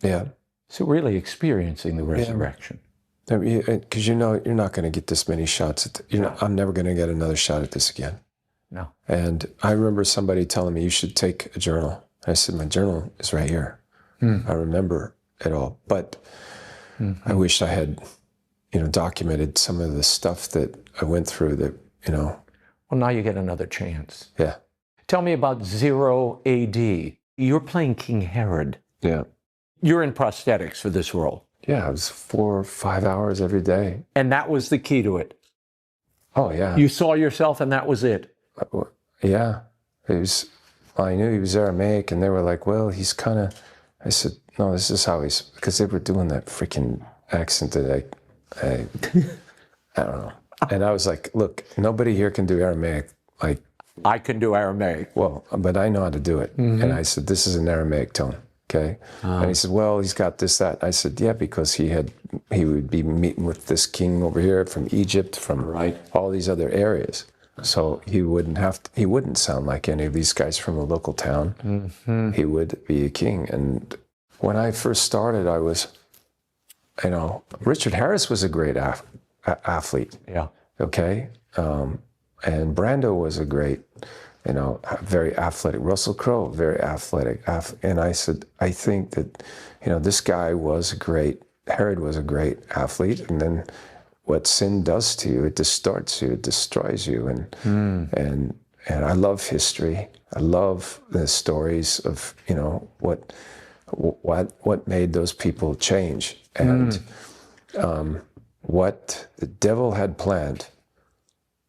S2: Yeah.
S1: So really experiencing the resurrection.
S2: Because you know you're not going to get this many shots. I'm never going to get another shot at this again.
S1: No.
S2: And I remember somebody telling me, you should take a journal. And I said, my journal is right here. I remember it all. But I wish I had, documented some of the stuff that I went through that,
S1: Well, now you get another chance.
S2: Yeah.
S1: Tell me about 0 AD. You're playing King Herod.
S2: Yeah.
S1: You're in prosthetics for this role.
S2: Yeah, it was 4 or 5 hours every day.
S1: And that was the key to it.
S2: Oh, yeah.
S1: You saw yourself and that was it.
S2: Yeah. I knew he was Aramaic, and they were like, well, he's kind of, I said, no, this is how he's, because they were doing that freaking accent that I don't know. And I was like, look, nobody here can do Aramaic. Like,
S1: I can do Aramaic.
S2: Well, but I know how to do it. And I said, this is an Aramaic tone. Okay. And he said, well, he's got this, that. I said, yeah, because he would be meeting with this king over here from Egypt, from all these other areas. So he wouldn't sound like any of these guys from a local town. He would be a king. And when I first started, I was, Richard Harris was a great athlete.
S1: Yeah.
S2: Okay. And Brando was a great, very athletic. Russell Crowe, very athletic. And I said, I think that, this guy Herod was a great athlete. And then what sin does to you, it distorts you, it destroys you. And I love history. I love the stories of, what made those people change. And what the devil had planned,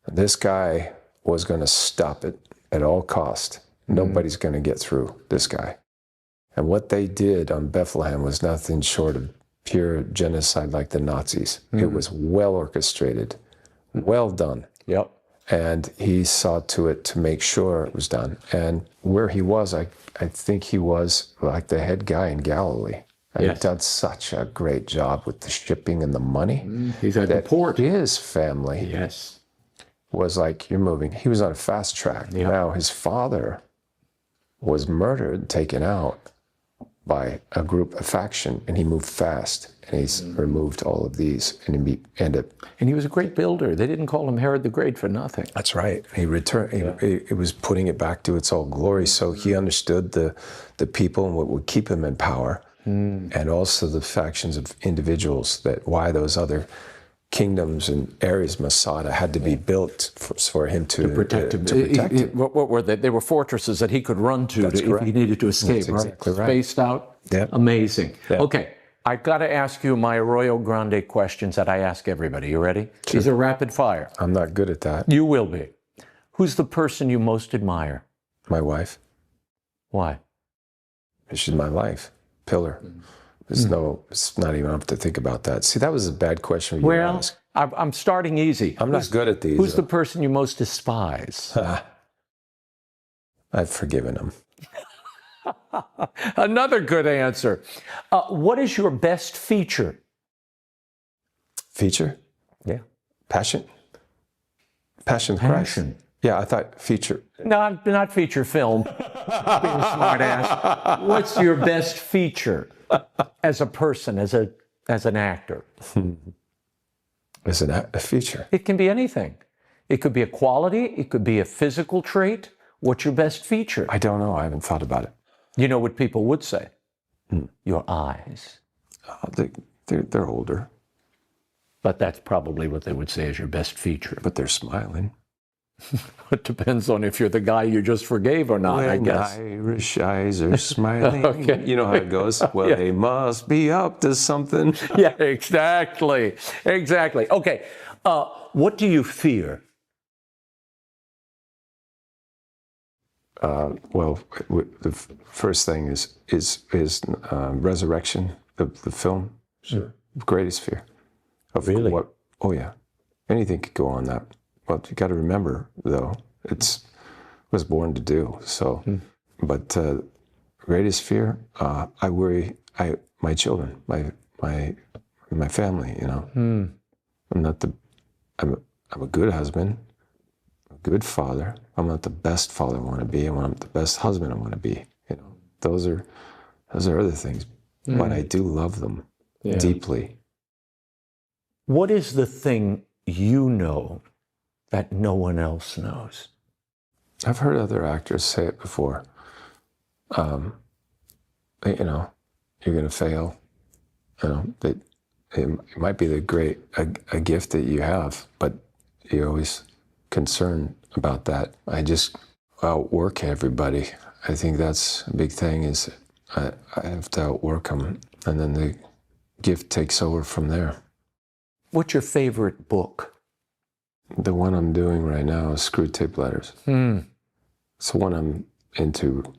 S2: this guy was going to stop it at all cost. Nobody's going to get through this guy. And what they did on Bethlehem was nothing short of pure genocide like the Nazis. It was well orchestrated, well done.
S1: Yep.
S2: And he saw to it to make sure it was done. And where he was, I think he was like the head guy in Galilee. And he done such a great job with the shipping and the money.
S1: He's at the port.
S2: His family was like, you're moving. He was on a fast track. Yep. Now his father was murdered, taken out by a faction, and he moved fast. And he's removed all of these, and he ended up.
S1: And he was a great builder. They didn't call him Herod the Great for nothing.
S2: That's right. He returned. It was putting it back to its all glory. So he understood the people and what would keep him in power, and also the factions of individuals. Why those other kingdoms and areas, Masada, had to be built for him to protect him.
S1: What were they? They were fortresses that he could run to if he needed to escape.
S2: That's exactly right.
S1: Spaced out.
S2: Yep.
S1: Amazing.
S2: Yep.
S1: Okay, I've got to ask you my Arroyo Grande questions that I ask everybody. You ready?
S2: Sure.
S1: These are rapid fire.
S2: I'm not good at that.
S1: You will be. Who's the person you most admire?
S2: My wife.
S1: Why?
S2: She's my life. Pillar. It's not even up to think about that. See, that was a bad question for you to ask.
S1: I'm starting easy.
S2: I'm not good at these.
S1: Who's the person you most despise?
S2: I've forgiven him.
S1: Another good answer. What is your best feature?
S2: Feature?
S1: Yeah.
S2: Passion. Passion. Christ. Yeah, I thought feature.
S1: No, not feature film. Being a smart ass. What's your best feature as a person, as an actor?
S2: As a feature.
S1: It can be anything. It could be a quality. It could be a physical trait. What's your best feature?
S2: I don't know. I haven't thought about it.
S1: You know what people would say? Your eyes.
S2: They're older.
S1: But that's probably what they would say is your best feature.
S2: But they're smiling.
S1: It depends on if you're the guy you just forgave or not, I guess.
S2: Irish eyes are smiling.
S1: Okay.
S2: You know how it goes. Well, they must be up to something.
S1: Yeah, exactly. Exactly. Okay. What do you fear?
S2: Well, the first thing is Resurrection, the film.
S1: Sure.
S2: Greatest fear.
S1: Really?
S2: Oh yeah. Anything could go on that. Well, you got to remember though, was born to do so. But greatest fear, I worry. My children, my family. You know, I'm a good husband, a good father. I'm not the best father I want to be. I'm not the best husband I want to be. You know, those are other things. But I do love them deeply.
S1: What is the thing you know that no one else knows?
S2: I've heard other actors say it before. You know, you're going to fail. You know, that it might be a gift that you have, but you're always concerned about that. I just outwork everybody. I think that's a big thing, is I have to outwork them, and then the gift takes over from there.
S1: What's your favorite book?
S2: The one I'm doing right now is Screw Tape Letters. It's the one I'm into.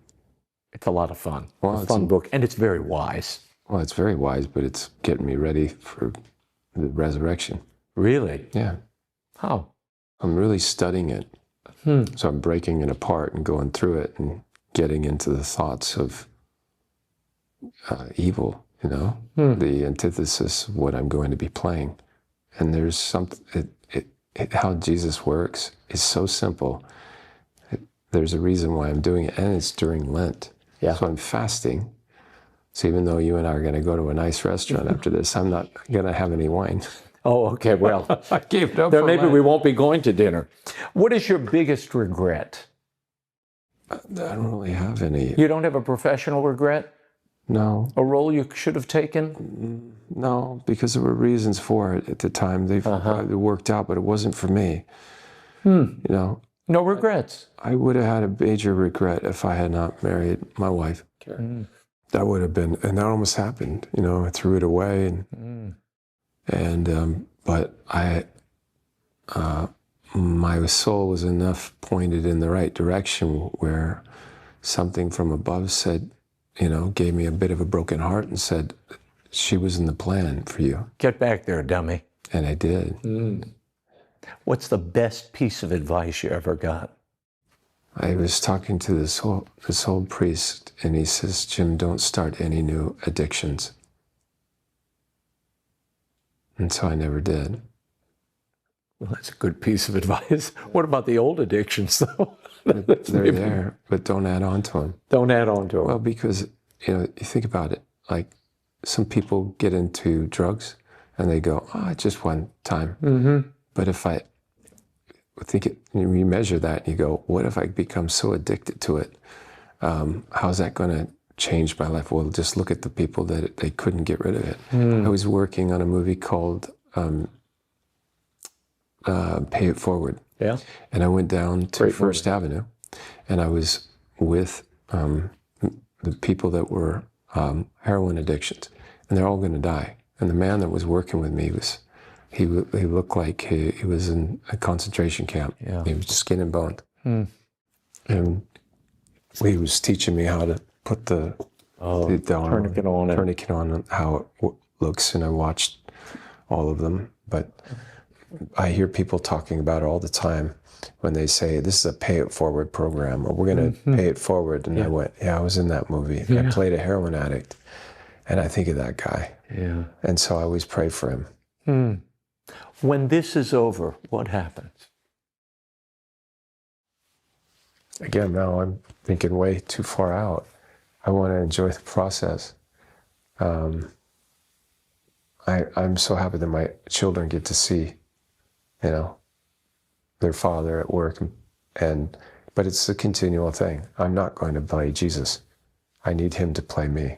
S1: It's a lot of fun.
S2: Well,
S1: it's a fun book, and it's very wise.
S2: Well, it's very wise, but it's getting me ready for the resurrection.
S1: Really?
S2: Yeah.
S1: How?
S2: I'm really studying it. So I'm breaking it apart and going through it and getting into the thoughts of evil, you know, the antithesis of what I'm going to be playing. And there's something, how Jesus works is so simple. There's a reason why I'm doing it, and it's during Lent.
S1: Yeah.
S2: So I'm fasting. So even though you and I are going to go to a nice restaurant after this, I'm not going to have any wine.
S1: Oh, okay, well,
S2: I gave it up
S1: then
S2: for
S1: maybe
S2: Lent.
S1: we won't be going to dinner. What is your biggest regret?
S2: I don't really have any.
S1: You don't have a professional regret?
S2: No.
S1: A role you should have taken?
S2: No, because there were reasons for it at the time. They worked out, but it wasn't for me. You know,
S1: No regrets?
S2: I would have had a major regret if I had not married my wife. That would have been, and that almost happened. You know, I threw it away, but my soul was enough pointed in the right direction where something from above said, you know, gave me a bit of a broken heart and said, she was in the plan for you.
S1: Get back there, dummy.
S2: And I did.
S1: What's the best piece of advice you ever got?
S2: I was talking to this old priest, and he says, Jim, don't start any new addictions. And so I never did.
S1: Well, that's a good piece of advice. What about the old addictions, though?
S2: They're there, but don't add on to them.
S1: Don't add on to them.
S2: Well, because, you know, you think about it, like some people get into drugs and they go, oh, just one time. But if I think you measure that and you go, what if I become so addicted to it? How's that going to change my life? Well, just look at the people that they couldn't get rid of it. I was working on a movie called Pay It Forward. Yeah. And I went down to First Avenue, and I was with the people that were heroin addictions, and they're all going to die. And the man that was working with me he looked like he was in a concentration camp. Yeah. He was skin and bone. And he was teaching me how to put the tourniquet on, how it looks, and I watched all of them. But I hear people talking about it all the time when they say, this is a pay it forward program, or we're going to pay it forward. And I went, I was in that movie. I played a heroin addict. And I think of that guy. Yeah. And so I always pray for him.
S1: When this is over, what happens?
S2: Again, now I'm thinking way too far out. I want to enjoy the process. I'm so happy that my children get to see, you know, their father at work, but it's a continual thing. I'm not going to play Jesus. I need him to play me.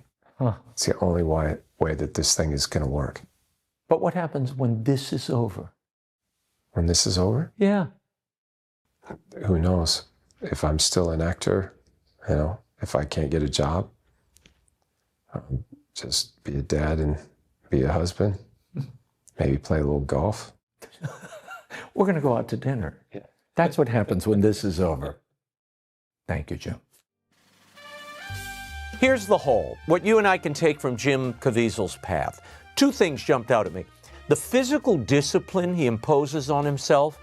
S2: It's the only way that this thing is going to work.
S1: But what happens when this is over?
S2: When this is over?
S1: Yeah.
S2: Who knows? If I'm still an actor, you know, if I can't get a job, just be a dad and be a husband, maybe play a little golf.
S1: We're going to go out to dinner. Yeah. That's what happens when this is over. Thank you, Jim. Here's the whole, what you and I can take from Jim Caviezel's path. Two things jumped out at me. The physical discipline he imposes on himself,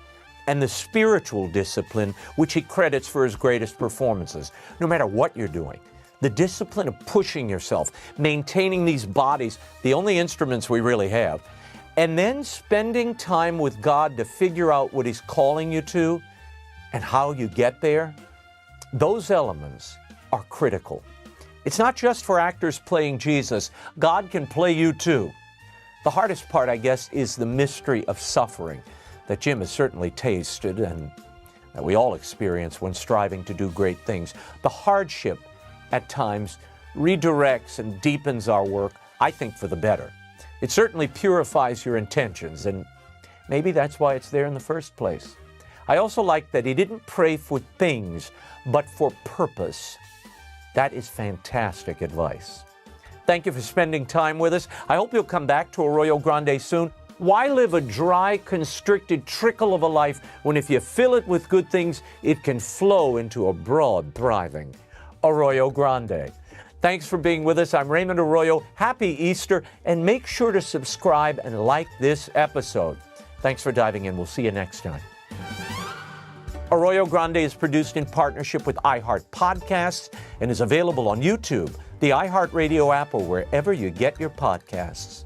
S1: and the spiritual discipline which he credits for his greatest performances. No matter what you're doing, the discipline of pushing yourself, maintaining these bodies, the only instruments we really have, and then spending time with God to figure out what he's calling you to and how you get there, those elements are critical. It's not just for actors playing Jesus. God can play you too. The hardest part, I guess, is the mystery of suffering that Jim has certainly tasted and that we all experience when striving to do great things. The hardship at times redirects and deepens our work, I think, for the better. It certainly purifies your intentions, and maybe that's why it's there in the first place. I also like that he didn't pray for things, but for purpose. That is fantastic advice. Thank you for spending time with us. I hope you'll come back to Arroyo Grande soon. Why live a dry, constricted trickle of a life when if you fill it with good things, it can flow into a broad, thriving Arroyo Grande? Thanks for being with us. I'm Raymond Arroyo. Happy Easter, and make sure to subscribe and like this episode. Thanks for diving in. We'll see you next time. Arroyo Grande is produced in partnership with iHeart Podcasts and is available on YouTube, the iHeartRadio app, or wherever you get your podcasts.